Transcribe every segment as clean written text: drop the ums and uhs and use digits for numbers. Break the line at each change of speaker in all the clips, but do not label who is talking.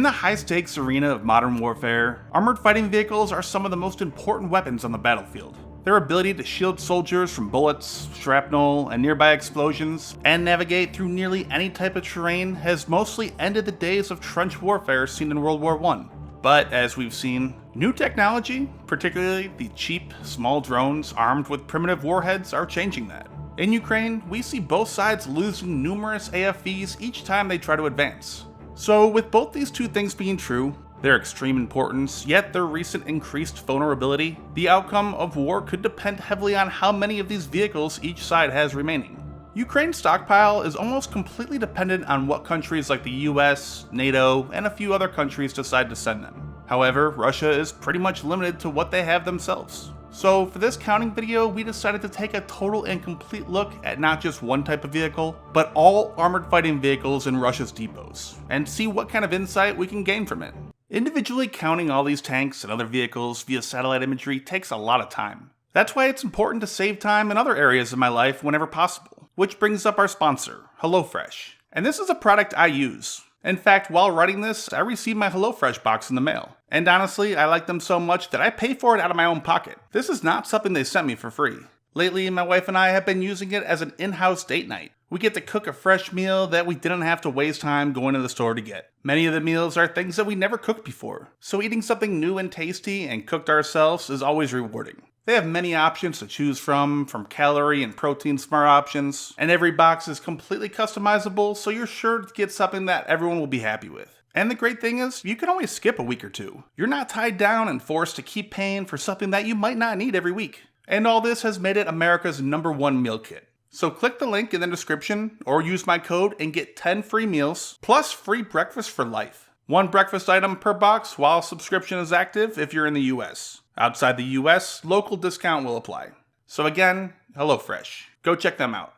In the high-stakes arena of modern warfare, armored fighting vehicles are some of the most important weapons on the battlefield. Their ability to shield soldiers from bullets, shrapnel, and nearby explosions, and navigate through nearly any type of terrain has mostly ended the days of trench warfare seen in World War I. But as we've seen, new technology, particularly the cheap, small drones armed with primitive warheads, are changing that. In Ukraine, we see both sides losing numerous AFVs each time they try to advance. So with both these two things being true, their extreme importance, yet their recent increased vulnerability, the outcome of war could depend heavily on how many of these vehicles each side has remaining. Ukraine's stockpile is almost completely dependent on what countries like the US, NATO, and a few other countries decide to send them. However, Russia is pretty much limited to what they have themselves. So for this counting video, we decided to take a total and complete look at not just one type of vehicle, but all armored fighting vehicles in Russia's depots, and see what kind of insight we can gain from it. Individually counting all these tanks and other vehicles via satellite imagery takes a lot of time. That's why it's important to save time in other areas of my life whenever possible. Which brings up our sponsor, HelloFresh. And this is a product I use. In fact, while writing this, I received my HelloFresh box in the mail. And honestly, I like them so much that I pay for it out of my own pocket. This is not something they sent me for free. Lately, my wife and I have been using it as an in-house date night. We get to cook a fresh meal that we didn't have to waste time going to the store to get. Many of the meals are things that we never cooked before, so eating something new and tasty and cooked ourselves is always rewarding. They have many options to choose from calorie and protein smart options, and every box is completely customizable, so you're sure to get something that everyone will be happy with. And the great thing is, you can always skip a week or two. You're not tied down and forced to keep paying for something that you might not need every week. And all this has made it America's #1 meal kit. So click the link in the description or use my code and get 10 free meals plus free breakfast for life. One breakfast item per box while subscription is active if you're in the US. Outside the US, local discount will apply. So again, HelloFresh. Go check them out.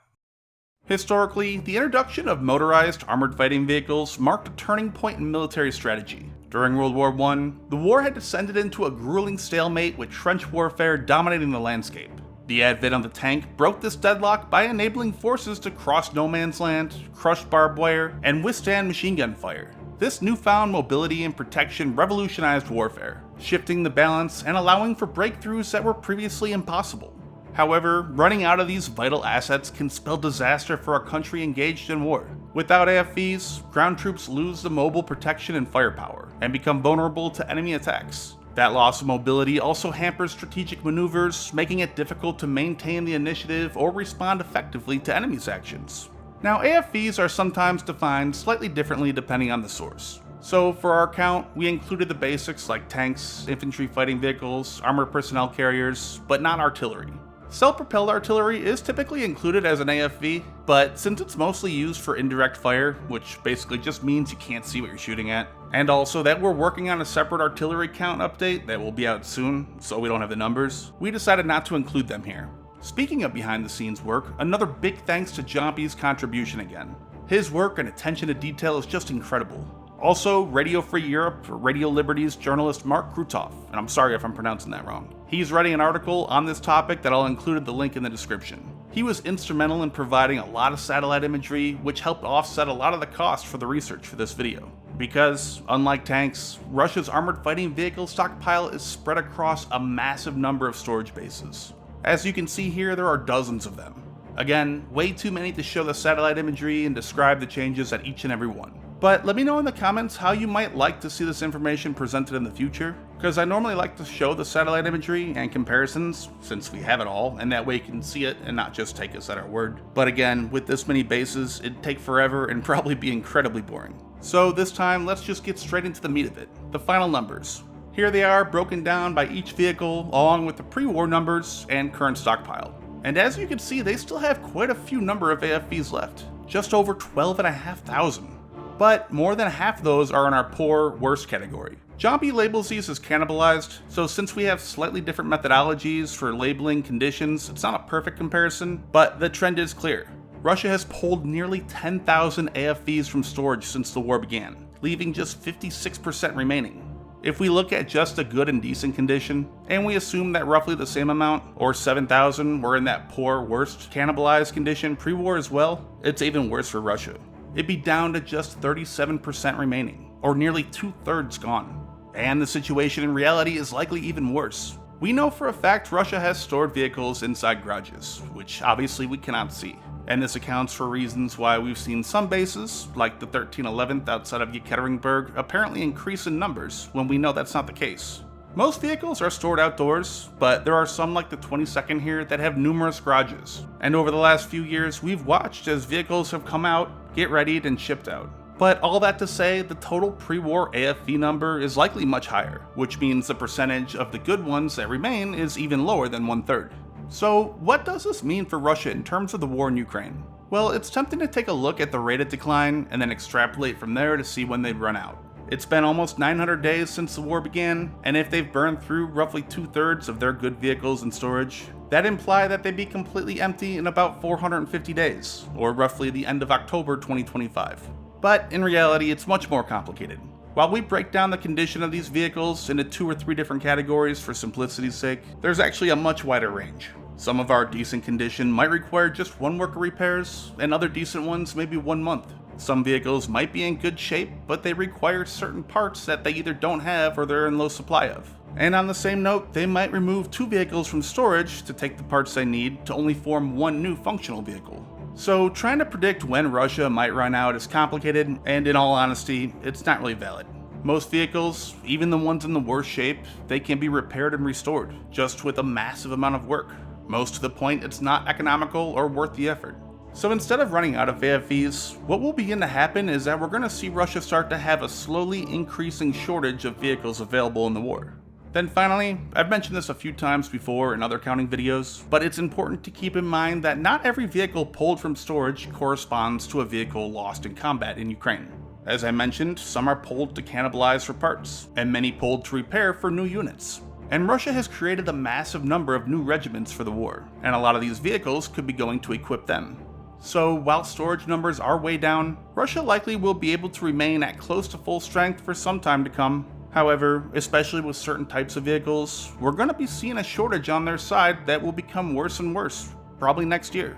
Historically, the introduction of motorized armored fighting vehicles marked a turning point in military strategy. During World War I, the war had descended into a grueling stalemate with trench warfare dominating the landscape. The advent of the tank broke this deadlock by enabling forces to cross no man's land, crush barbed wire, and withstand machine gun fire. This newfound mobility and protection revolutionized warfare, shifting the balance and allowing for breakthroughs that were previously impossible. However, running out of these vital assets can spell disaster for a country engaged in war. Without AFVs, ground troops lose the mobile protection and firepower, and become vulnerable to enemy attacks. That loss of mobility also hampers strategic maneuvers, making it difficult to maintain the initiative or respond effectively to enemies' actions. Now, AFVs are sometimes defined slightly differently depending on the source. So for our count, we included the basics like tanks, infantry fighting vehicles, armored personnel carriers, but not artillery. Self-propelled artillery is typically included as an AFV, but since it's mostly used for indirect fire, which basically just means you can't see what you're shooting at, and also that we're working on a separate artillery count update that will be out soon, so we don't have the numbers, we decided not to include them here. Speaking of behind-the-scenes work, another big thanks to Jompy's contribution again. His work and attention to detail is just incredible. Also, Radio Free Europe, Radio Liberty's journalist Mark Krutov, and I'm sorry if I'm pronouncing that wrong. He's writing an article on this topic that I'll include the link in the description. He was instrumental in providing a lot of satellite imagery, which helped offset a lot of the cost for the research for this video. Because, unlike tanks, Russia's armored fighting vehicle stockpile is spread across a massive number of storage bases. As you can see here, there are dozens of them. Again, way too many to show the satellite imagery and describe the changes at each and every one. But let me know in the comments how you might like to see this information presented in the future, because I normally like to show the satellite imagery and comparisons, since we have it all, and that way you can see it and not just take us at our word. But again, with this many bases, it'd take forever and probably be incredibly boring. So this time, let's just get straight into the meat of it, the final numbers. Here they are, broken down by each vehicle, along with the pre-war numbers and current stockpile. And as you can see, they still have quite a few number of AFVs left, just over 12,500. But more than half of those are in our poor, worst category. Jompy labels these as cannibalized, so since we have slightly different methodologies for labeling conditions, it's not a perfect comparison, but the trend is clear. Russia has pulled nearly 10,000 AFVs from storage since the war began, leaving just 56% remaining. If we look at just a good and decent condition, and we assume that roughly the same amount, or 7,000, were in that poor, worst, cannibalized condition pre-war as well, it's even worse for Russia. It'd be down to just 37% remaining, or nearly 2/3 gone. And the situation in reality is likely even worse. We know for a fact Russia has stored vehicles inside garages, which obviously we cannot see. And this accounts for reasons why we've seen some bases, like the 1311th outside of Yekaterinburg, apparently increase in numbers when we know that's not the case. Most vehicles are stored outdoors, but there are some like the 22nd here that have numerous garages. And over the last few years, we've watched as vehicles have come out, get readied, and shipped out. But all that to say, the total pre-war AFV number is likely much higher, which means the percentage of the good ones that remain is even lower than 1/3. So what does this mean for Russia in terms of the war in Ukraine? Well, it's tempting to take a look at the rate of decline and then extrapolate from there to see when they'd run out. It's been almost 900 days since the war began, and if they've burned through roughly 2/3 of their good vehicles in storage, that'd imply that they'd be completely empty in about 450 days, or roughly the end of October 2025. But in reality, it's much more complicated. While we break down the condition of these vehicles into 2 or 3 different categories for simplicity's sake, there's actually a much wider range. Some of our decent condition might require just 1 work of repairs, and other decent ones maybe 1 month. Some vehicles might be in good shape, but they require certain parts that they either don't have or they're in low supply of. And on the same note, they might remove 2 vehicles from storage to take the parts they need to only form 1 new functional vehicle. So trying to predict when Russia might run out is complicated, and in all honesty, it's not really valid. Most vehicles, even the ones in the worst shape, they can be repaired and restored, just with a massive amount of work. Most to the point it's not economical or worth the effort. So instead of running out of AFVs, what will begin to happen is that we're going to see Russia start to have a slowly increasing shortage of vehicles available in the war. Then finally, I've mentioned this a few times before in other counting videos, but it's important to keep in mind that not every vehicle pulled from storage corresponds to a vehicle lost in combat in Ukraine. As I mentioned, some are pulled to cannibalize for parts, and many pulled to repair for new units. And Russia has created a massive number of new regiments for the war, and a lot of these vehicles could be going to equip them. So while storage numbers are way down, Russia likely will be able to remain at close to full strength for some time to come. However, especially with certain types of vehicles, we're going to be seeing a shortage on their side that will become worse and worse, probably next year.